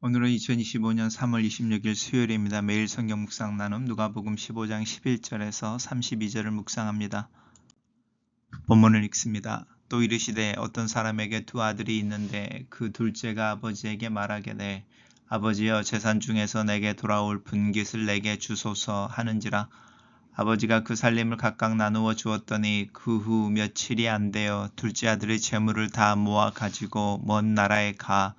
오늘은 2025년 3월 26일 수요일입니다. 매일 성경 묵상 나눔 누가복음 15장 11절에서 32절을 묵상합니다. 본문을 읽습니다. 또 이르시되 어떤 사람에게 두 아들이 있는데 그 둘째가 아버지에게 말하게되 아버지여 재산 중에서 내게 돌아올 분깃을 내게 주소서 하는지라. 아버지가 그 살림을 각각 나누어 주었더니 그 후 며칠이 안 되어 둘째 아들의 재물을 다 모아 가지고 먼 나라에 가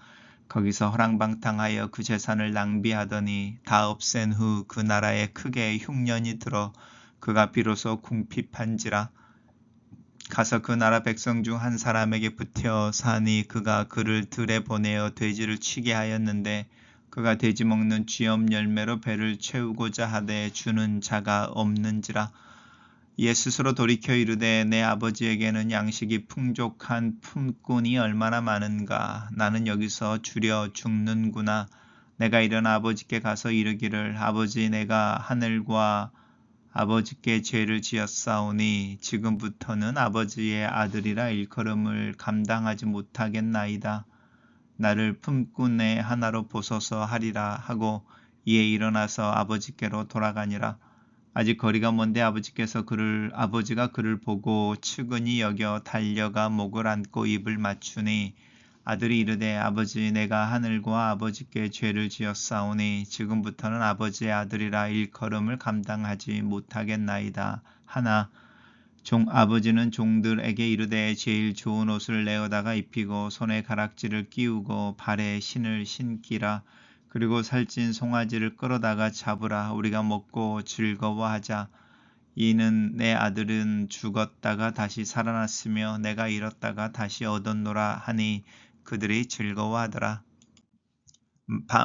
거기서 허랑방탕하여 그 재산을 낭비하더니 다 없앤 후 그 나라에 크게 흉년이 들어 그가 비로소 궁핍한지라. 가서 그 나라 백성 중 한 사람에게 붙여 사니 그가 그를 들에 보내어 돼지를 치게 하였는데 그가 돼지 먹는 쥐염 열매로 배를 채우고자 하되 주는 자가 없는지라. 이에 스스로 돌이켜 이르되 내 아버지에게는 양식이 풍족한 품꾼이 얼마나 많은가. 나는 여기서 주려 죽는구나. 내가 일어나 아버지께 가서 이르기를 아버지 내가 하늘과 아버지께 죄를 지었사오니 지금부터는 아버지의 아들이라 일컬음을 감당하지 못하겠나이다. 나를 품꾼의 하나로 보소서 하리라 하고 이에 일어나서 아버지께로 돌아가니라. 아직 거리가 먼데 아버지가 그를 보고 측은히 여겨 달려가 목을 안고 입을 맞추니 아들이 이르되 아버지 내가 하늘과 아버지께 죄를 지었사오니 지금부터는 아버지의 아들이라 일컬음을 감당하지 못하겠나이다 하나 아버지는 종들에게 이르되 제일 좋은 옷을 내어다가 입히고 손에 가락지를 끼우고 발에 신을 신기라. 그리고 살찐 송아지를 끌어다가 잡으라. 우리가 먹고 즐거워하자. 이는 내 아들은 죽었다가 다시 살아났으며 내가 잃었다가 다시 얻었노라 하니 그들이 즐거워하더라.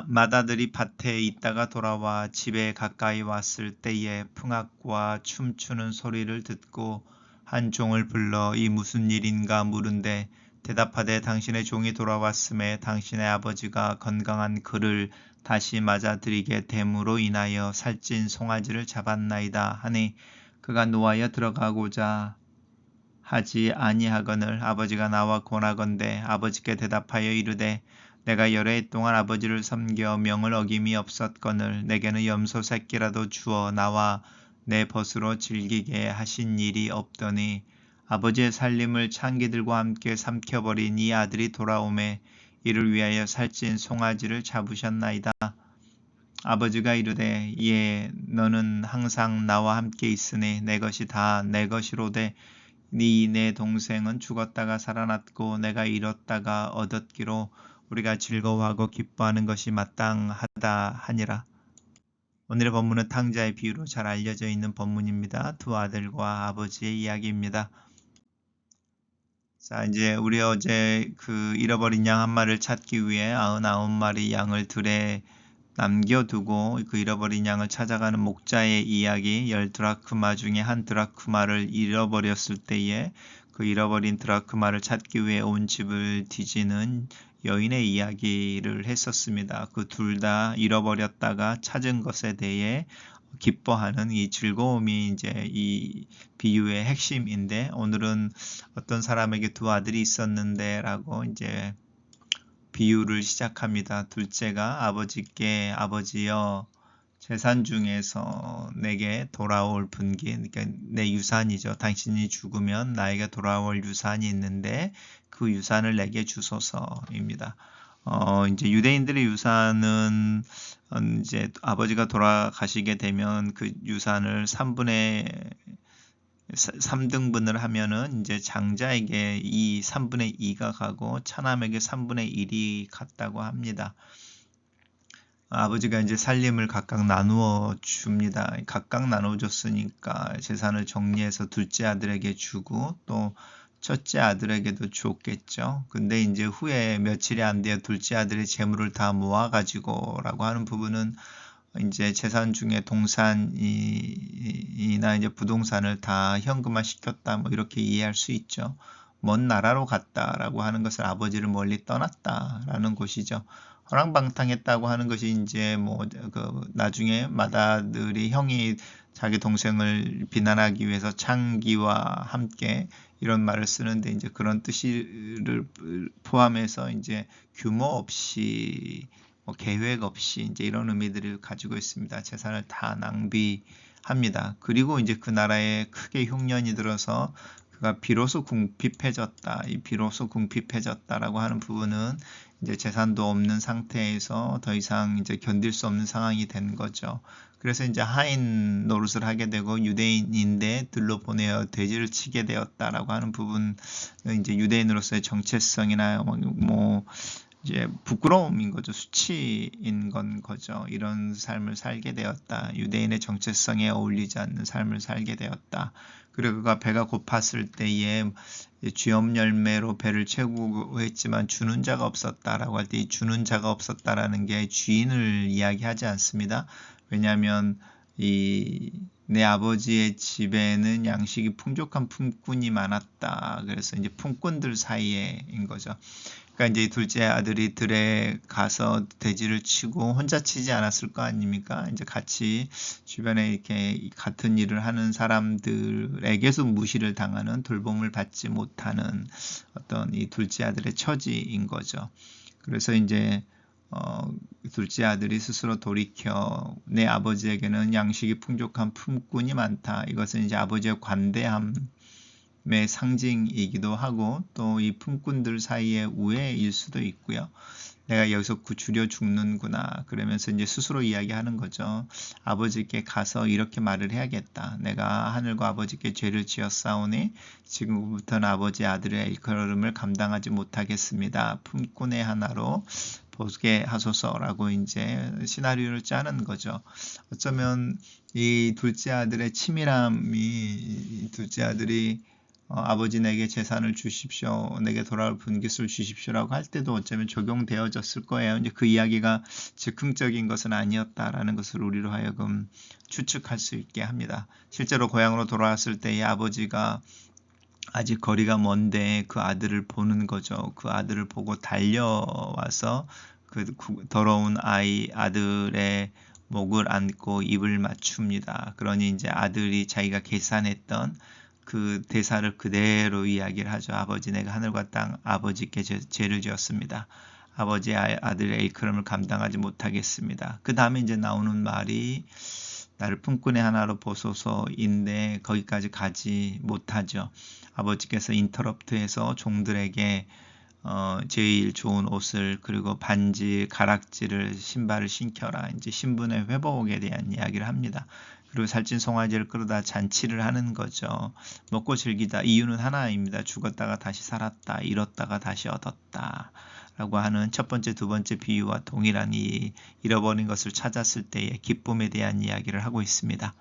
맏아들이 밭에 있다가 돌아와 집에 가까이 왔을 때에 풍악과 춤추는 소리를 듣고 한 종을 불러 이 무슨 일인가 물은데 대답하되 당신의 종이 돌아왔음에 당신의 아버지가 건강한 그를 다시 맞아들이게 됨으로 인하여 살찐 송아지를 잡았나이다 하니 그가 노하여 들어가고자 하지 아니하거늘 아버지가 나와 권하건대 아버지께 대답하여 이르되 내가 여러 해 동안 아버지를 섬겨 명을 어김이 없었거늘 내게는 염소 새끼라도 주어 나와 내 벗으로 즐기게 하신 일이 없더니 아버지의 살림을 창기들과 함께 삼켜버린 이 아들이 돌아오매 이를 위하여 살찐 송아지를 잡으셨나이다. 아버지가 이르되 예 너는 항상 나와 함께 있으니 내 것이 다 내 것이로되 내 동생은 죽었다가 살아났고 내가 잃었다가 얻었기로 우리가 즐거워하고 기뻐하는 것이 마땅하다 하니라. 오늘의 본문은 탕자의 비유로 잘 알려져 있는 본문입니다. 두 아들과 아버지의 이야기입니다. 자, 이제 우리 어제 그 잃어버린 양 한 마리를 찾기 위해 99마리 양을 들에 남겨두고 그 잃어버린 양을 찾아가는 목자의 이야기, 10드라크마 중에 한 드라크마를 잃어버렸을 때에 그 잃어버린 드라크마를 찾기 위해 온 집을 뒤지는 여인의 이야기를 했었습니다. 그 둘 다 잃어버렸다가 찾은 것에 대해 기뻐하는 이 즐거움이 이제 이 비유의 핵심인데 오늘은 어떤 사람에게 두 아들이 있었는데 라고 이제 비유를 시작합니다. 둘째가 아버지께 아버지여 재산 중에서 내게 돌아올 분깃, 그러니까 내 유산이죠. 당신이 죽으면 나에게 돌아올 유산이 있는데 그 유산을 내게 주소서입니다. 이제 유대인들의 유산은 이제 아버지가 돌아가시게 되면 그 유산을 3등분을 하면은 이제 장자에게 이 3분의 2가 가고 차남에게 3분의 1이 갔다고 합니다. 아버지가 이제 살림을 각각 나누어 줍니다. 각각 나누어 줬으니까 재산을 정리해서 둘째 아들에게 주고 또 첫째 아들에게도 줬겠죠. 근데 이제 후에 며칠이 안 돼야 둘째 아들의 재물을 다 모아가지고 라고 하는 부분은 이제 재산 중에 동산이나 이제 부동산을 다 현금화 시켰다 뭐 이렇게 이해할 수 있죠. 먼 나라로 갔다라고 하는 것을 아버지를 멀리 떠났다라는 것이죠. 허랑방탕했다고 하는 것이 이제 뭐 그 나중에 맏아들이 형이 자기 동생을 비난하기 위해서 창기와 함께 이런 말을 쓰는데 이제 그런 뜻을 포함해서 이제 규모 없이 뭐 계획 없이 이제 이런 의미들을 가지고 있습니다. 재산을 다 낭비합니다. 그리고 이제 그 나라에 크게 흉년이 들어서 그가 비로소 궁핍해졌다. 이 비로소 궁핍해졌다라고 하는 부분은 이제 재산도 없는 상태에서 더 이상 이제 견딜 수 없는 상황이 된 거죠. 그래서 이제 하인 노릇을 하게 되고 유대인인데 들러보내어 돼지를 치게 되었다라고 하는 부분은 이제 유대인으로서의 정체성이나 뭐 이제 부끄러움인 거죠. 수치인 건 거죠. 이런 삶을 살게 되었다. 유대인의 정체성에 어울리지 않는 삶을 살게 되었다. 그리고 그가 배가 고팠을 때에 쥐엄 열매로 배를 채우고 했지만 주는 자가 없었다라고 할 때 이 주는 자가 없었다라는 게 주인을 이야기하지 않습니다. 왜냐하면 내 아버지의 집에는 양식이 풍족한 품꾼이 많았다. 그래서 이제 품꾼들 사이에인 거죠. 그러니까 이제 둘째 아들이 들에 가서 돼지를 치고 혼자 치지 않았을 거 아닙니까? 이제 같이 주변에 이렇게 같은 일을 하는 사람들에게서 무시를 당하는 돌봄을 받지 못하는 어떤 이 둘째 아들의 처지인 거죠. 그래서 이제 둘째 아들이 스스로 돌이켜 내 아버지에게는 양식이 풍족한 품꾼이 많다. 이것은 이제 아버지의 관대함의 상징이기도 하고 또 이 품꾼들 사이의 우애일 수도 있고요. 내가 여기서 구추려 죽는구나. 그러면서 이제 스스로 이야기하는 거죠. 아버지께 가서 이렇게 말을 해야겠다. 내가 하늘과 아버지께 죄를 지었사오니 지금부터는 아버지 아들의 일컬음을 감당하지 못하겠습니다. 품꾼의 하나로 보게 하소서라고 이제 시나리오를 짜는 거죠. 어쩌면 이 둘째 아들의 치밀함이 둘째 아들이 아버지 내게 재산을 주십시오. 내게 돌아올 분깃을 주십시오라고 할 때도 어쩌면 적용되어졌을 거예요. 이제 그 이야기가 즉흥적인 것은 아니었다라는 것을 우리로 하여금 추측할 수 있게 합니다. 실제로 고향으로 돌아왔을 때의 아버지가 아직 거리가 먼데 그 아들을 보는 거죠. 그 아들을 보고 달려와서 그 더러운 아들의 목을 안고 입을 맞춥니다. 그러니 이제 아들이 자기가 계산했던 그 대사를 그대로 이야기를 하죠. 아버지 내가 하늘과 땅 아버지께 죄를 지었습니다. 아버지 아들의 일컬음을 감당하지 못하겠습니다. 그 다음에 이제 나오는 말이 나를 품꾼의 하나로 보소서인데 거기까지 가지 못하죠. 아버지께서 인터럽트해서 종들에게 제일 좋은 옷을 그리고 반지, 가락지를 신발을 신겨라. 이제 신분의 회복에 대한 이야기를 합니다. 그리고 살찐 송아지를 끌어다 잔치를 하는 거죠. 먹고 즐기다. 이유는 하나입니다. 죽었다가 다시 살았다. 잃었다가 다시 얻었다. 라고 하는 첫 번째, 두 번째 비유와 동일한 이 잃어버린 것을 찾았을 때의 기쁨에 대한 이야기를 하고 있습니다.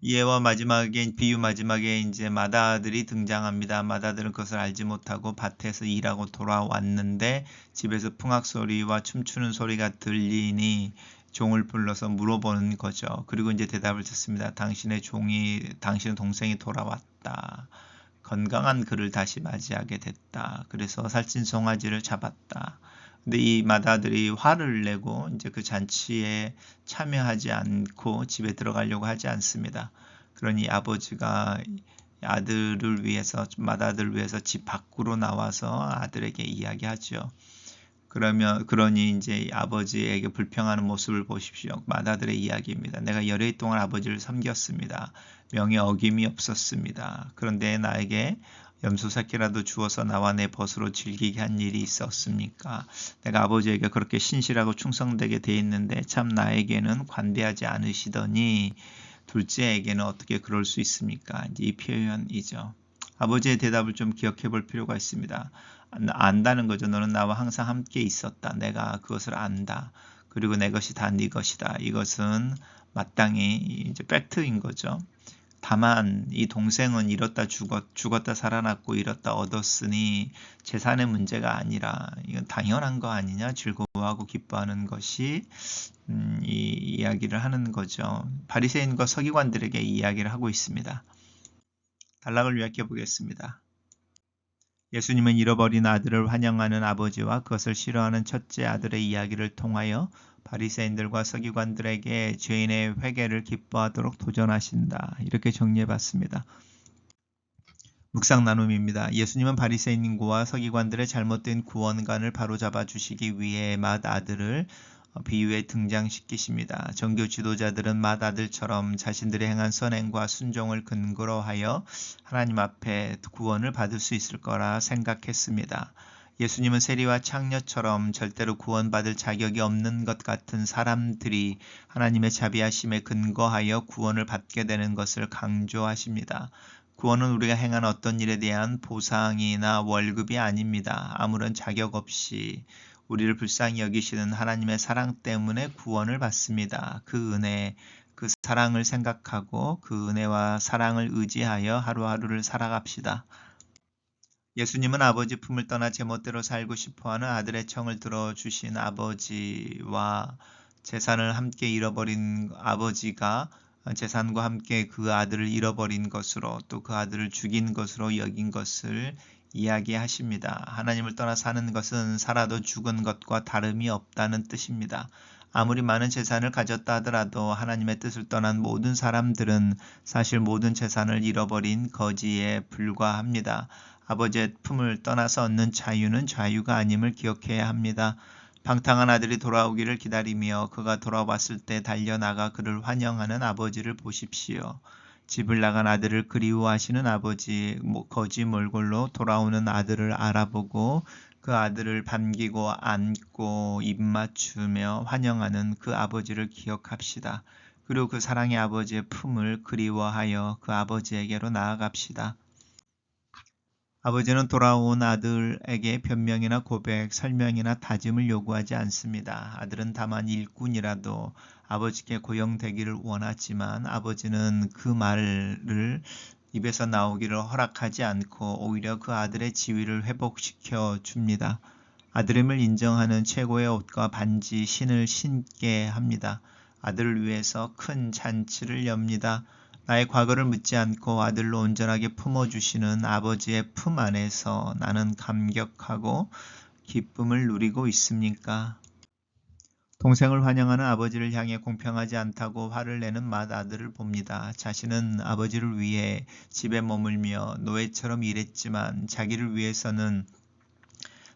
예와 마지막에 비유 마지막에 이제 맏아들이 등장합니다. 맏아들은 그것을 알지 못하고 밭에서 일하고 돌아왔는데 집에서 풍악 소리와 춤추는 소리가 들리니 종을 불러서 물어보는 거죠. 그리고 이제 대답을 듣습니다. 당신의 동생이 돌아왔다. 건강한 그를 다시 맞이하게 됐다. 그래서 살찐 송아지를 잡았다. 근데 이 맏아들이 화를 내고 이제 그 잔치에 참여하지 않고 집에 들어가려고 하지 않습니다. 그러니 아버지가 아들을 위해서 맏아들을 위해서 집 밖으로 나와서 아들에게 이야기하죠. 그러니 이제 아버지에게 불평하는 모습을 보십시오. 맏아들의 이야기입니다. 내가 열흘 동안 아버지를 섬겼습니다. 명예 어김이 없었습니다. 그런데 나에게 염소 새끼라도 주어서 나와 내 벗으로 즐기게 한 일이 있었습니까? 내가 아버지에게 그렇게 신실하고 충성되게 돼 있는데 참 나에게는 관대하지 않으시더니 둘째에게는 어떻게 그럴 수 있습니까? 이제 이 표현이죠. 아버지의 대답을 좀 기억해 볼 필요가 있습니다. 안다는 거죠. 너는 나와 항상 함께 있었다. 내가 그것을 안다. 그리고 내 것이 다 네 것이다. 이것은 마땅히 이제 팩트인 거죠. 다만 이 동생은 잃었다 죽었다 살아났고 잃었다 얻었으니 재산의 문제가 아니라 이건 당연한 거 아니냐 즐거워하고 기뻐하는 것이 이 이야기를 하는 거죠. 바리새인과 서기관들에게 이야기를 하고 있습니다. 단락을 요약해 보겠습니다. 예수님은 잃어버린 아들을 환영하는 아버지와 그것을 싫어하는 첫째 아들의 이야기를 통하여 바리새인들과 서기관들에게 죄인의 회개를 기뻐하도록 도전하신다. 이렇게 정리해 봤습니다. 묵상 나눔입니다. 예수님은 바리새인과 서기관들의 잘못된 구원관을 바로잡아 주시기 위해 맏아들을 비유에 등장시키십니다. 종교 지도자들은 맏아들처럼 자신들의 행한 선행과 순종을 근거로 하여 하나님 앞에 구원을 받을 수 있을 거라 생각했습니다. 예수님은 세리와 창녀처럼 절대로 구원받을 자격이 없는 것 같은 사람들이 하나님의 자비하심에 근거하여 구원을 받게 되는 것을 강조하십니다. 구원은 우리가 행한 어떤 일에 대한 보상이나 월급이 아닙니다. 아무런 자격 없이 우리를 불쌍히 여기시는 하나님의 사랑 때문에 구원을 받습니다. 그 은혜, 그 사랑을 생각하고 그 은혜와 사랑을 의지하여 하루하루를 살아갑시다. 예수님은 아버지 품을 떠나 제멋대로 살고 싶어하는 아들의 청을 들어주신 아버지와 재산을 함께 잃어버린 아버지가 재산과 함께 그 아들을 잃어버린 것으로 또 그 아들을 죽인 것으로 여긴 것을 이야기하십니다. 하나님을 떠나 사는 것은 살아도 죽은 것과 다름이 없다는 뜻입니다. 아무리 많은 재산을 가졌다 하더라도 하나님의 뜻을 떠난 모든 사람들은 사실 모든 재산을 잃어버린 거지에 불과합니다. 아버지의 품을 떠나서 얻는 자유는 자유가 아님을 기억해야 합니다. 방탕한 아들이 돌아오기를 기다리며 그가 돌아왔을 때 달려나가 그를 환영하는 아버지를 보십시오. 집을 나간 아들을 그리워하시는 아버지, 거지 몰골로 돌아오는 아들을 알아보고 그 아들을 반기고 안고 입맞추며 환영하는 그 아버지를 기억합시다. 그리고 그 사랑의 아버지의 품을 그리워하여 그 아버지에게로 나아갑시다. 아버지는 돌아온 아들에게 변명이나 고백, 설명이나 다짐을 요구하지 않습니다. 아들은 다만 일꾼이라도 아버지께 고용되기를 원하지만 아버지는 그 말을 입에서 나오기를 허락하지 않고 오히려 그 아들의 지위를 회복시켜 줍니다. 아들임을 인정하는 최고의 옷과 반지, 신을 신게 합니다. 아들을 위해서 큰 잔치를 엽니다. 나의 과거를 묻지 않고 아들로 온전하게 품어주시는 아버지의 품 안에서 나는 감격하고 기쁨을 누리고 있습니까? 동생을 환영하는 아버지를 향해 공평하지 않다고 화를 내는 맏아들을 봅니다. 자신은 아버지를 위해 집에 머물며 노예처럼 일했지만 자기를 위해서는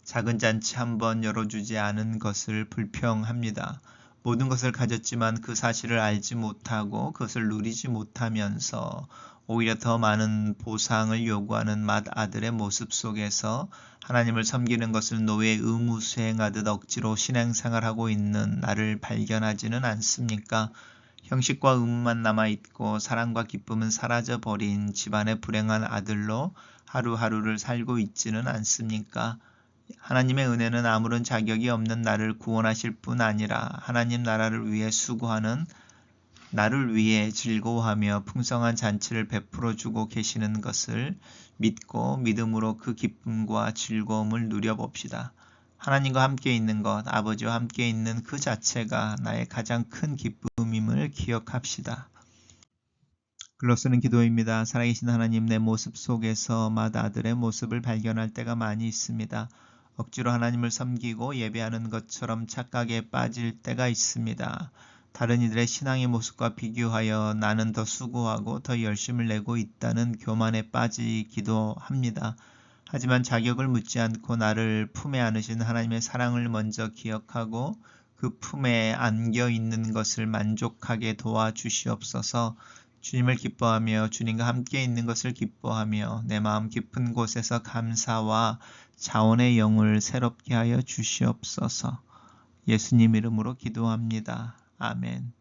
작은 잔치 한번 열어주지 않은 것을 불평합니다. 모든 것을 가졌지만 그 사실을 알지 못하고 그것을 누리지 못하면서 오히려 더 많은 보상을 요구하는 맏아들의 모습 속에서 하나님을 섬기는 것을 노예 의무 수행하듯 억지로 신앙생활하고 있는 나를 발견하지는 않습니까? 형식과 의무만 남아있고 사랑과 기쁨은 사라져버린 집안의 불행한 아들로 하루하루를 살고 있지는 않습니까? 하나님의 은혜는 아무런 자격이 없는 나를 구원하실 뿐 아니라 하나님 나라를 위해 수고하는 나를 위해 즐거워하며 풍성한 잔치를 베풀어 주고 계시는 것을 믿고 믿음으로 그 기쁨과 즐거움을 누려봅시다. 하나님과 함께 있는 것, 아버지와 함께 있는 그 자체가 나의 가장 큰 기쁨임을 기억합시다. 글로쓰는 기도입니다. 살아계신 하나님, 내 모습 속에서 맏아들의 모습을 발견할 때가 많이 있습니다. 억지로 하나님을 섬기고 예배하는 것처럼 착각에 빠질 때가 있습니다. 다른 이들의 신앙의 모습과 비교하여 나는 더 수고하고 더 열심을 내고 있다는 교만에 빠지기도 합니다. 하지만 자격을 묻지 않고 나를 품에 안으신 하나님의 사랑을 먼저 기억하고 그 품에 안겨 있는 것을 만족하게 도와주시옵소서. 주님을 기뻐하며 주님과 함께 있는 것을 기뻐하며 내 마음 깊은 곳에서 감사와 자원의 영을 새롭게 하여 주시옵소서. 예수님 이름으로 기도합니다. 아멘.